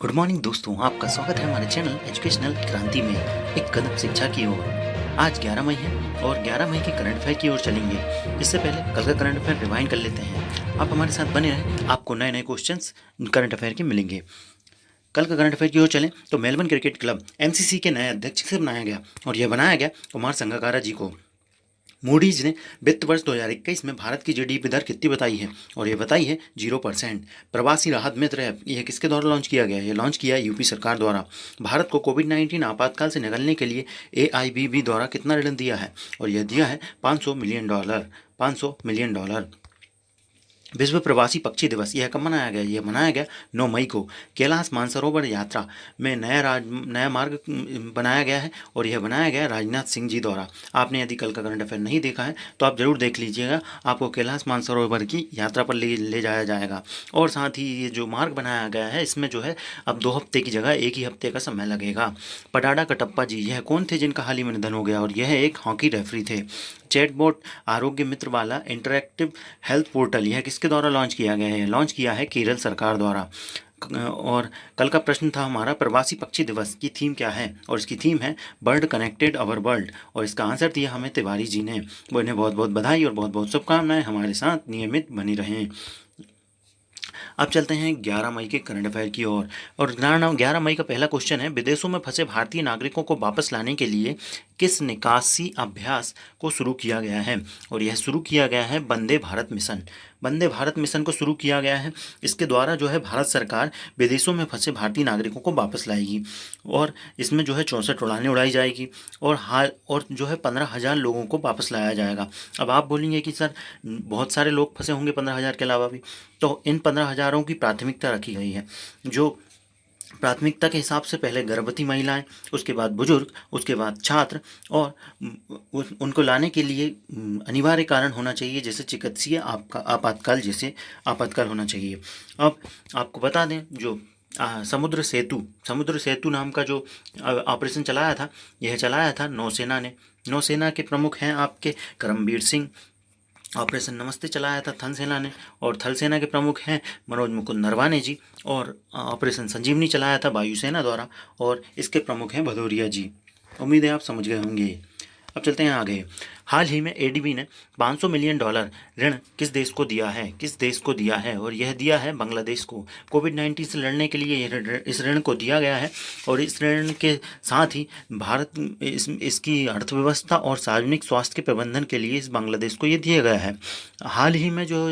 Good morning दोस्तों, आपका स्वागत है हमारे चैनल एजुकेशनल क्रांति में एक कदम शिक्षा की ओर। आज 11 मई है और 11 मई के करंट अफेयर की ओर चलेंगे। इससे पहले कल का करंट अफेयर रिवाइंड कर लेते हैं। आप हमारे साथ बने रहें, आपको नए नए क्वेश्चंस करंट अफेयर के मिलेंगे। कल का करंट अफेयर की ओर चलें तो मेलबर्न क्रिकेट क्लब एमसीसी के नए अध्यक्ष से बनाया गया और यह बनाया गया कुमार संगकारा जी को। मूडीज ने वित्त वर्ष 2021 में भारत की जीडीपी दर कितनी बताई है और ये बताई है 0%। प्रवासी राहत मित्र ऐप यह किसके द्वारा लॉन्च किया गया है? यह लॉन्च किया है यूपी सरकार द्वारा। भारत को कोविड-19 आपातकाल से निकलने के लिए एआईबीबी द्वारा कितना ऋण दिया है और यह दिया है $500 मिलियन। $500 मिलियन। विश्व प्रवासी पक्षी दिवस यह कब मनाया गया? यह मनाया गया 9 मई को। कैलाश मानसरोवर यात्रा में नया मार्ग बनाया गया है और यह बनाया गया राजनाथ सिंह जी द्वारा। आपने यदि कल का करंट अफेयर नहीं देखा है तो आप जरूर देख लीजिएगा, आपको कैलाश मानसरोवर की यात्रा पर ले जाया जाएगा। और साथ ही ये जो मार्ग बनाया गया है इसमें जो है अब 2 हफ्ते की जगह 1 ही हफ्ते का समय लगेगा। पटाडा कटप्पा जी यह कौन थे जिनका हाल ही में निधन हो गया? और यह एक हॉकी रेफरी थे। चैटबॉट आरोग्य मित्र वाला इंटरैक्टिव हेल्थ पोर्टल यह किसके द्वारा लॉन्च किया गया है? लॉन्च किया है केरल सरकार द्वारा। और कल का प्रश्न था हमारा प्रवासी पक्षी दिवस की थीम क्या है? और इसकी थीम है बर्ड कनेक्टेड अवर वर्ल्ड और इसका आंसर दिया हमें तिवारी जी ने। वो इन्हें बहुत बहुत बधाई और बहुत बहुत शुभकामनाएं। हमारे साथ नियमित बनी रहें। अब चलते हैं 11 मई के करंट अफेयर की ओर। और 11 मई का पहला क्वेश्चन है, विदेशों में फंसे भारतीय नागरिकों को वापस लाने के लिए किस निकासी अभ्यास को शुरू किया गया है? और यह शुरू किया गया है वंदे भारत मिशन। वंदे भारत मिशन को शुरू किया गया है। इसके द्वारा जो है भारत सरकार विदेशों में फंसे भारतीय नागरिकों को वापस लाएगी और इसमें जो है 64 उड़ानें उड़ाई जाएगी और जो है 15,000 लोगों को वापस लाया जाएगा। अब आप बोलेंगे कि सर बहुत सारे लोग फंसे होंगे 15,000 के अलावा भी, तो इन 15,000 की प्राथमिकता रखी गई है। जो प्राथमिकता के हिसाब से पहले गर्भवती महिलाएं, उसके बाद बुजुर्ग, उसके बाद छात्र और उनको लाने के लिए अनिवार्य कारण होना चाहिए, जैसे चिकित्सीय आपका आपातकाल जैसे आपातकाल होना चाहिए। अब आपको बता दें जो समुद्र सेतु नाम का जो ऑपरेशन चलाया था, यह चलाया था नौसेना ने। नौसेना के प्रमुख हैं आपके करमबीर सिंह। ऑपरेशन नमस्ते चलाया था थल सेना ने और थल सेना के प्रमुख हैं मनोज मुकुंद नरवाने जी। और ऑपरेशन संजीवनी चलाया था वायुसेना द्वारा और इसके प्रमुख हैं भदौरिया जी। उम्मीद है आप समझ गए होंगे। अब चलते हैं आगे। हाल ही में एडीबी ने $500 मिलियन ऋण किस देश को दिया है? किस देश को दिया है? और यह दिया है बांग्लादेश को। कोविड-19 से लड़ने के लिए इस ऋण को दिया गया है और इस ऋण के साथ ही भारत इसकी अर्थव्यवस्था और सार्वजनिक स्वास्थ्य के प्रबंधन के लिए इस बांग्लादेश को ये दिया गया है। हाल ही में जो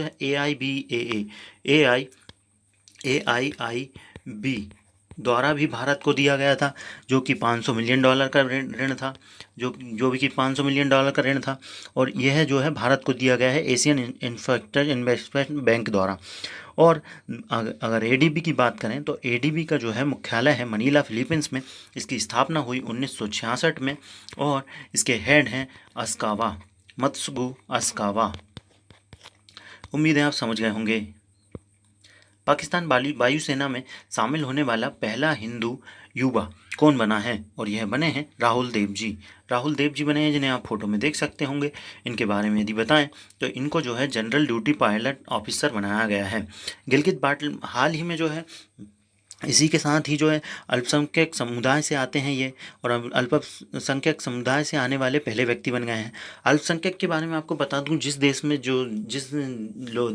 AIIB द्वारा भी भारत को दिया गया था, जो कि $500 मिलियन का ऋण था, जो भी कि $500 मिलियन का ऋण था। और यह जो है भारत को दिया गया है एशियन इंफ्रास्ट्रक्चर इन्वेस्टमेंट बैंक द्वारा। और अगर एडीबी की बात करें तो एडीबी का जो है मुख्यालय है मनीला फिलीपींस में। इसकी स्थापना हुई 1966 में और इसके हेड हैं अस्कावा, मत्सुगु अस्कावा। उम्मीद है आप समझ गए होंगे। पाकिस्तान वायुसेना में शामिल होने वाला पहला हिंदू युवा कौन बना है? और यह बने हैं राहुल देव जी। राहुल देव जी बने हैं, जिन्हें आप फोटो में देख सकते होंगे। इनके बारे में यदि बताएं तो इनको जो है जनरल ड्यूटी पायलट ऑफिसर बनाया गया है। गिलगित बाल्टिस्तान हाल ही में जो है इसी के साथ ही जो है अल्पसंख्यक समुदाय से आते हैं ये, और अल्पसंख्यक समुदाय से आने वाले पहले व्यक्ति बन गए हैं। अल्पसंख्यक के बारे में आपको बता दूं, जिस देश में जिस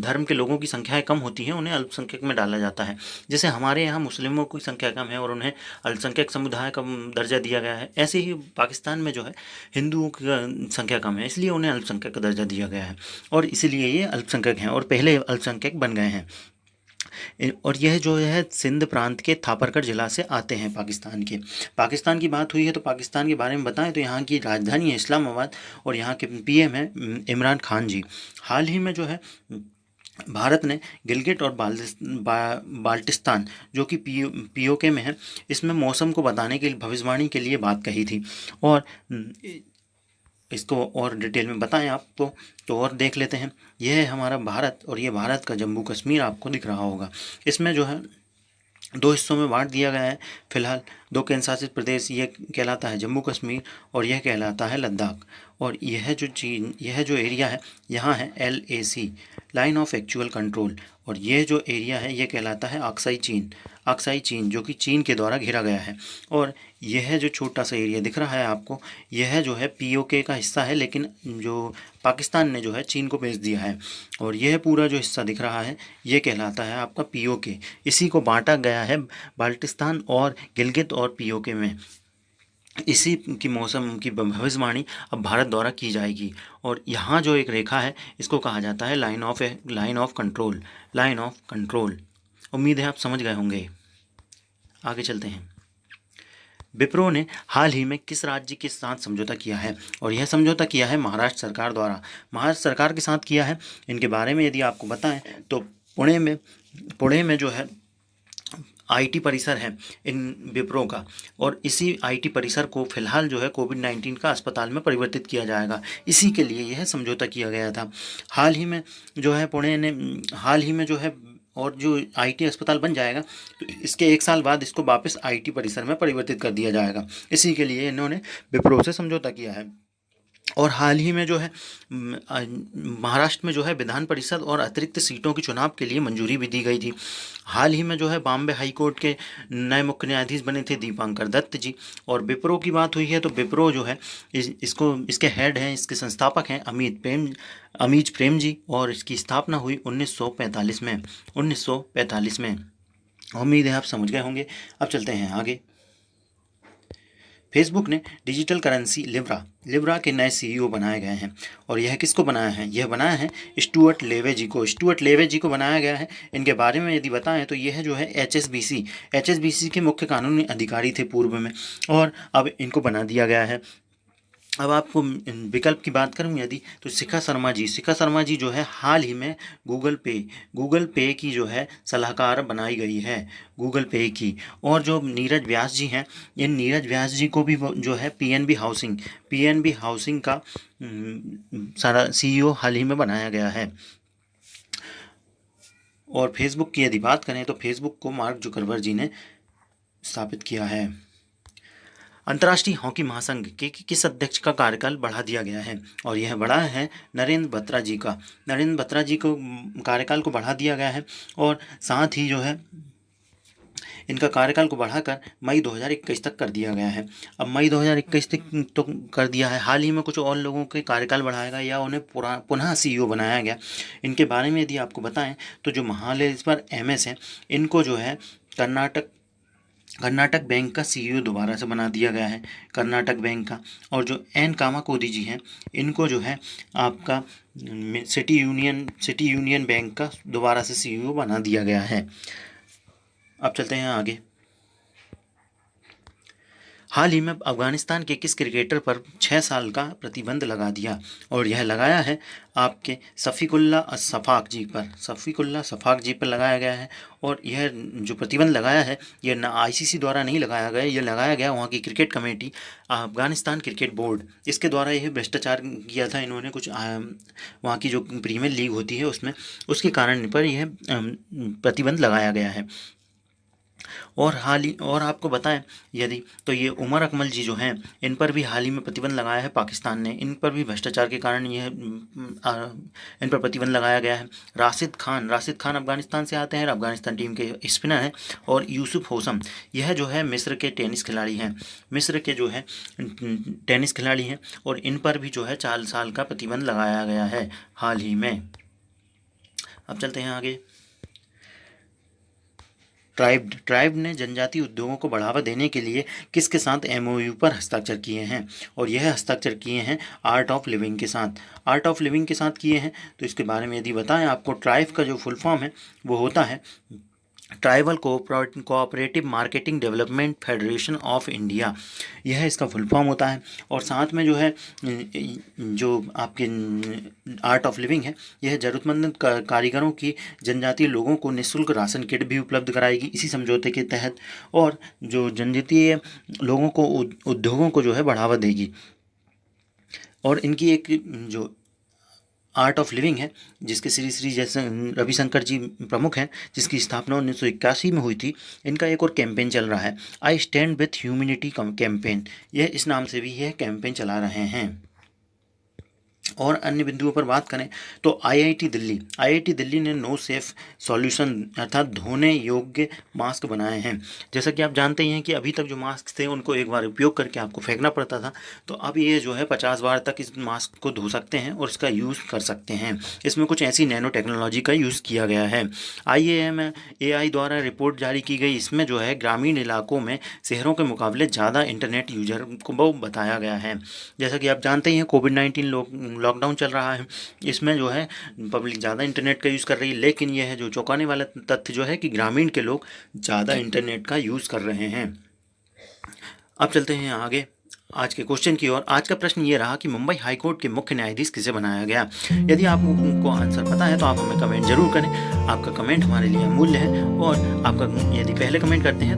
धर्म के लोगों की संख्याएं कम होती हैं उन्हें अल्पसंख्यक में डाला जाता है। जैसे हमारे यहाँ मुस्लिमों की संख्या कम है और उन्हें अल्पसंख्यक समुदाय का दर्जा दिया गया है, ऐसे ही पाकिस्तान में जो है हिंदुओं की संख्या कम है, इसलिए उन्हें अल्पसंख्यक का दर्जा दिया गया है और इसीलिए ये अल्पसंख्यक हैं और पहले अल्पसंख्यक बन गए हैं। और यह जो है सिंध प्रांत के थापरकर जिला से आते हैं पाकिस्तान के। पाकिस्तान की बात हुई है तो पाकिस्तान के बारे में बताएं तो यहाँ की राजधानी है इस्लामाबाद और यहाँ के पीएम हैं इमरान खान जी। हाल ही में जो है भारत ने गिलगिट और बाल्टिस्तान जो कि पीओके में है, इसमें मौसम को बताने के लिए भविष्यवाणी के लिए बात कही थी। और इसको और डिटेल में बताएं आपको तो और देख लेते हैं। यह है हमारा भारत और ये भारत का जम्मू कश्मीर आपको दिख रहा होगा। इसमें जो है 2 हिस्सों में बांट दिया गया है फिलहाल। दो केंद्र शासित प्रदेश, ये कहलाता है जम्मू कश्मीर और यह कहलाता है लद्दाख। और यह जो एरिया है यहाँ है LAC, line of actual control. और यह जो एरिया है ये कहलाता है अक्साई चीन, जो कि चीन के द्वारा घिरा गया है। और यह जो छोटा सा एरिया दिख रहा है आपको, यह जो है POK का हिस्सा है, लेकिन जो पाकिस्तान ने जो है चीन को बेच दिया है। और यह पूरा जो हिस्सा दिख रहा है ये कहलाता है आपका POK। इसी को बांटा गया है बाल्टिस्तान और गिलगित और POK में। इसी की मौसम की भविष्यवाणी अब भारत द्वारा की जाएगी। और यहाँ जो एक रेखा है इसको कहा जाता है लाइन ऑफ कंट्रोल। उम्मीद है आप समझ गए होंगे। आगे चलते हैं। विप्रो ने हाल ही में किस राज्य के साथ समझौता किया है? और यह समझौता किया है महाराष्ट्र सरकार द्वारा, महाराष्ट्र सरकार के साथ किया है। इनके बारे में यदि आपको बताएं तो पुणे में जो है IT परिसर है इन विप्रो का, और इसी IT परिसर को फिलहाल जो है कोविड-19 का अस्पताल में परिवर्तित किया जाएगा। इसी के लिए यह समझौता किया गया था। हाल ही में जो है पुणे ने हाल ही में जो है, और जो IT अस्पताल बन जाएगा तो इसके 1 साल बाद इसको वापस IT परिसर में परिवर्तित कर दिया जाएगा। इसी के लिए इन्होंने विप्रो से समझौता किया है। और हाल ही में जो है महाराष्ट्र में जो है विधान परिषद और अतिरिक्त सीटों के चुनाव के लिए मंजूरी भी दी गई थी। हाल ही में जो है बॉम्बे हाई कोर्ट के नए मुख्य न्यायाधीश बने थे दीपांकर दत्त जी। और विप्रो की बात हुई है तो विप्रो जो है इसके हेड हैं, इसके संस्थापक हैं अमीज प्रेम जी, और इसकी स्थापना हुई 1945 में। उम्मीद है आप समझ गए होंगे। अब चलते हैं आगे। फेसबुक ने डिजिटल करेंसी लिब्रा के नए CEO बनाए गए हैं। और यह किसको बनाया है? यह बनाया है स्टुअर्ट लेवे जी को बनाया गया है। इनके बारे में यदि बताएं तो यह जो है HSBC के मुख्य कानूनी अधिकारी थे पूर्व में, और अब इनको बना दिया गया है। अब आपको विकल्प की बात करूं यदि, तो शिखा शर्मा जी जो है हाल ही में गूगल पे की जो है सलाहकार बनाई गई है, गूगल पे की। और जो नीरज व्यास जी हैं, इन नीरज व्यास जी को भी जो है पीएनबी हाउसिंग का सारा CEO हाल ही में बनाया गया है। और फेसबुक की यदि बात करें तो फेसबुक को मार्क जुकरबर्ग जी ने स्थापित किया है। अंतर्राष्ट्रीय हॉकी महासंघ के किस अध्यक्ष का कार्यकाल बढ़ा दिया गया है? और यह बढ़ा है नरेंद्र बत्रा जी को कार्यकाल को बढ़ा दिया गया है। और साथ ही जो है इनका कार्यकाल को बढ़ाकर मई 2021 तक कर दिया गया है। अब मई 2021 तक तो कर दिया है, हाल ही में कुछ और लोगों के कार्यकाल बढ़ाया गया या उन्हें पुनः CEO बनाया गया। इनके बारे में यदि आपको बताएं तो जो महालेश्वर MS हैं, इनको जो है कर्नाटक बैंक का CEO दोबारा से बना दिया गया है, कर्नाटक बैंक का। और जो एन कामाकोदी जी हैं, इनको जो है आपका सिटी यूनियन बैंक का दोबारा से CEO बना दिया गया है। अब चलते हैं आगे। हाल ही में अफगानिस्तान के किस क्रिकेटर पर 6 साल का प्रतिबंध लगा दिया? और यह लगाया है आपके सफ़ीकुल्ला सफ़ाक जी पर लगाया गया है। और यह जो प्रतिबंध लगाया है यह ना ICC द्वारा नहीं लगाया गया, यह लगाया गया वहाँ की cricket committee, Afghanistan cricket board, इसके द्वारा यह भ्रष्टाचार किया था इन्होंने कुछ वहाँ की जो प्रीमियर लीग होती है उसमें, उसके कारण पर यह प्रतिबंध लगाया गया है। और आपको बताएं यदि, तो ये उमर अकमल जी जो हैं, इन पर भी हाल ही में प्रतिबंध लगाया है पाकिस्तान ने। इन पर भी भ्रष्टाचार के कारण इन पर प्रतिबंध लगाया गया है। राशिद खान अफगानिस्तान से आते हैं, अफगानिस्तान टीम के स्पिनर हैं। और यूसुफ होसम, यह जो है मिस्र के टेनिस खिलाड़ी हैं। और इन पर भी जो है 4 साल का प्रतिबंध लगाया गया है हाल ही में। अब चलते हैं आगे। ट्राइब ने जनजातीय उद्योगों को बढ़ावा देने के लिए किसके साथ MOU पर हस्ताक्षर किए हैं? और यह हस्ताक्षर किए हैं आर्ट ऑफ लिविंग के साथ किए हैं। तो इसके बारे में यदि बताएं आपको, ट्राइब का जो फुल फॉर्म है वो होता है tribal cooperative marketing development federation of India, यह इसका फुल फॉर्म होता है। और साथ में जो है जो आपके आर्ट ऑफ लिविंग है, यह ज़रूरतमंद कारीगरों की जनजातीय लोगों को निःशुल्क राशन किट भी उपलब्ध कराएगी इसी समझौते के तहत। और जो जनजातीय लोगों को उद्योगों को जो है बढ़ावा देगी। और इनकी एक जो आर्ट ऑफ लिविंग है, जिसके श्री श्री जैसे रविशंकर जी प्रमुख हैं, जिसकी स्थापना 1981 में हुई थी। इनका एक और कैंपेन चल रहा है, I stand with humanity campaign. यह इस नाम से भी यह कैंपेन चला रहे हैं। और अन्य बिंदुओं पर बात करें तो आईआईटी दिल्ली ने नो सेफ सॉल्यूशन अर्थात धोने योग्य मास्क बनाए हैं। जैसा कि आप जानते ही हैं कि अभी तक जो मास्क थे उनको एक बार उपयोग करके आपको फेंकना पड़ता था, तो अब ये जो है 50 बार तक इस मास्क को धो सकते हैं और इसका यूज़ कर सकते हैं। इसमें कुछ ऐसी नैनो टेक्नोलॉजी का यूज़ किया गया है। IAMAI द्वारा रिपोर्ट जारी की गई, इसमें जो है ग्रामीण इलाकों में शहरों के मुकाबले ज़्यादा इंटरनेट यूजर को बताया गया है। जैसा कि आप जानते ही हैं कोविड-19 लॉकडाउन चल रहा है, इसमें जो है पब्लिक ज़्यादा इंटरनेट का यूज़ कर रही है, लेकिन यह है जो चौंकाने वाला तथ्य जो है कि ग्रामीण के लोग ज़्यादा इंटरनेट का यूज़ कर रहे हैं। अब चलते हैं आगे आज के क्वेश्चन की ओर। आज का प्रश्न ये रहा कि मुंबई हाईकोर्ट के मुख्य न्यायाधीश किसे बनाया गया। यदि आपको आंसर पता है तो आप हमें कमेंट जरूर करें। आपका कमेंट हमारे लिए अमूल्य है, और आपका यदि पहले कमेंट करते हैं